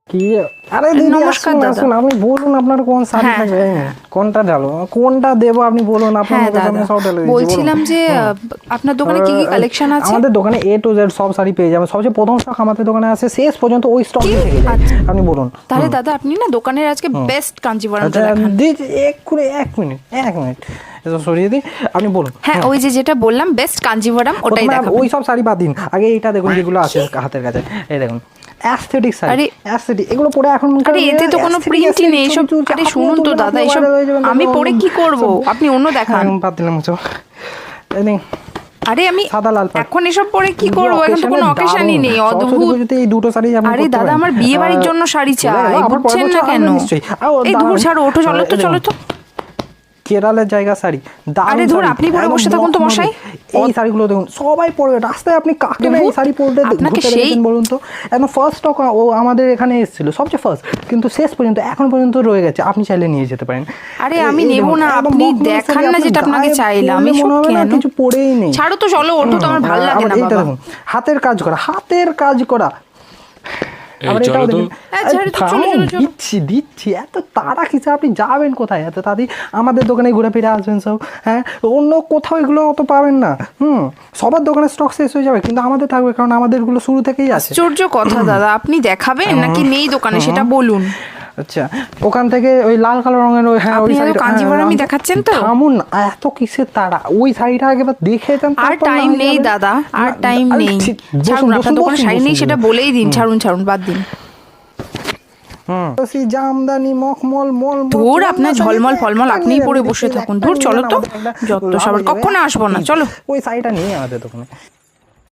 কি আরে দিদি নমস্কার আসুন দাদা। আসুন, আপনি বলুন আপনার কোন শাড়ি হ্যাঁ। থাকবে, কোনটা ঢালো, কোনটা দেবো আপনি বলুন। আপনার হ্যাঁ মুখের সামনে দাদা, সব ঢেলে দিচ্ছি, বলছিলাম বলুন। যে আপনার দোকানে কি কি কালেকশন আছে? আমাদের দোকানে এ টু জেড সব শাড়ি পেয়ে যাবেন। সবচেয়ে প্রথম স্টক আমাদের দোকানে আছে, শেষ পর্যন্ত ওই স্টক কি? থেকে যায়। আচ্ছা। আপনি বলুন। তাহলে দাদা আপনি না দোকানের আজকে বেস্ট কাঞ্জিভরমটা আচ্ছা দেখান। দিদি এক মিনিট এসব সরিয়ে দিই, আপনি বলুন। হ্যাঁ, ওই যে যেটা বললাম বেস্ট কাঞ্জিভরম ওটাই প্রথমে দেখাবেন। ওই সব শাড়ি বাদ দিন, আগে এইটা দেখুন যেগুলো আছে হাতের কাছে, এই দেখুন অ্যাস্থেটিক শাড়ি, আরে- অ্যাস্থেটিক এগুলো পরে এখন আরে এতে তো কোনো প্রিন্টই নেই এসব। আরে শুনুন তো দাদা, এসব আমি পরে কি করব? আপনি অন্য দেখান। বাদ দিলাম মুছো। আরে আমি সাদা লাল পাড়। এখন এসব পরে কি করব? এখন তো কোনো অকেশনই নেই, অদ্ভুত। এই দুটো শাড়ি আপনি আরে পরতে দাদা, পারেন। আমার বিয়ে বাড়ির জন্য শাড়ি চাই, আবার পরের বুঝছেন না বছর কেন? আসবে নিশ্চয়ই। এই দূর ছাড়ো, ওঠো, চলো তো, চলো তো। কেরালের জায়গা শাড়ি, দারুণ আরে ধুর, শাড়ি, আপনি পরে একদম বসে থাকুন তো মখমলি। মশাই। এই শাড়িগুলো দেখুন সবাই পরবে, রাস্তায় আপনি কাকে না এই শাড়ি পরতে আপনাকে ঘুরতে সেই- দেখেছেন বলুন তো? একদম ফার্স্ট স্টক ও আমাদের এখানে এসেছিল, সবচেয়ে ফার্স্ট, কিন্তু শেষ পর্যন্ত এখন পর্যন্ত রয়ে গেছে, আপনি চাইলে নিয়ে যেতে পারেন। আরে আমি এই নেব দেখুন, না, একদম আপনি মখমলি দেখান শাড়ি, না আপনি যেটা আপনাকে গায়ে চাইলাম। পরলে এসব মনে হবে না কেন? কিছু পরেই নেই। ছাড়ো তো, চলো, ওঠো তো, আমার ভালো লাগে না এইটা বাবা। দেখুন, হাতের কাজ করা, হাতের কাজ করা। এই আবার চলো এটাও তো। দেখুন। হ্যাঁ, ছাড়ো তো, চলো, থামুন, চলো, চলো। দিচ্ছি এত তাড়া কিসে? আপনি যাবেন কোথায় এত তাড়াতাড়ি? আমাদের দোকানে ঘুরে ফিরে আসবেন সব। হ্যাঁ, অন্য কোথাও এগুলো অত পাবেন না। সবার দোকানে স্টক শেষ হয়ে যাবে, কিন্তু আমাদের থাকবে, কারণ আমাদেরগুলো শুরু থেকেই আছে। আশ্চর্য কথা দাদা, আপনি দেখাবেন নাকি নেই দোকানে সেটা বলুন। আচ্ছা, ওখান থেকে ওই লাল কালো রঙের ওই, হ্যাঁ, ওই আপনি হয়তো শাড়িটা, কাঞ্জিভরমই দেখাচ্ছেন তো? থামুন না, এত কিসের তাড়া? ওই শাড়িটা একবার দেখে যান, আর তারপর না টাইম হয় নেই যাবেন। দাদা, আর না, টাইম আরে নেই। বসুন, ছাড়ুন, আপনার বসুন, দোকানে বসুন, শাড়ি নেই বসুন, সেটা বসুন। বলেই দিন। ছাড়ুন, বাদ দিন। জামদানি মখমল মল ধুর, আপনার ঝলমল ফলমল আপনিই পরে বসে থাকুন। ধুর, চলো তো, যত সবার, কখনো আসবো না, চলো। ওই শাড়িটা নিয়ে আমাদের দোকানে।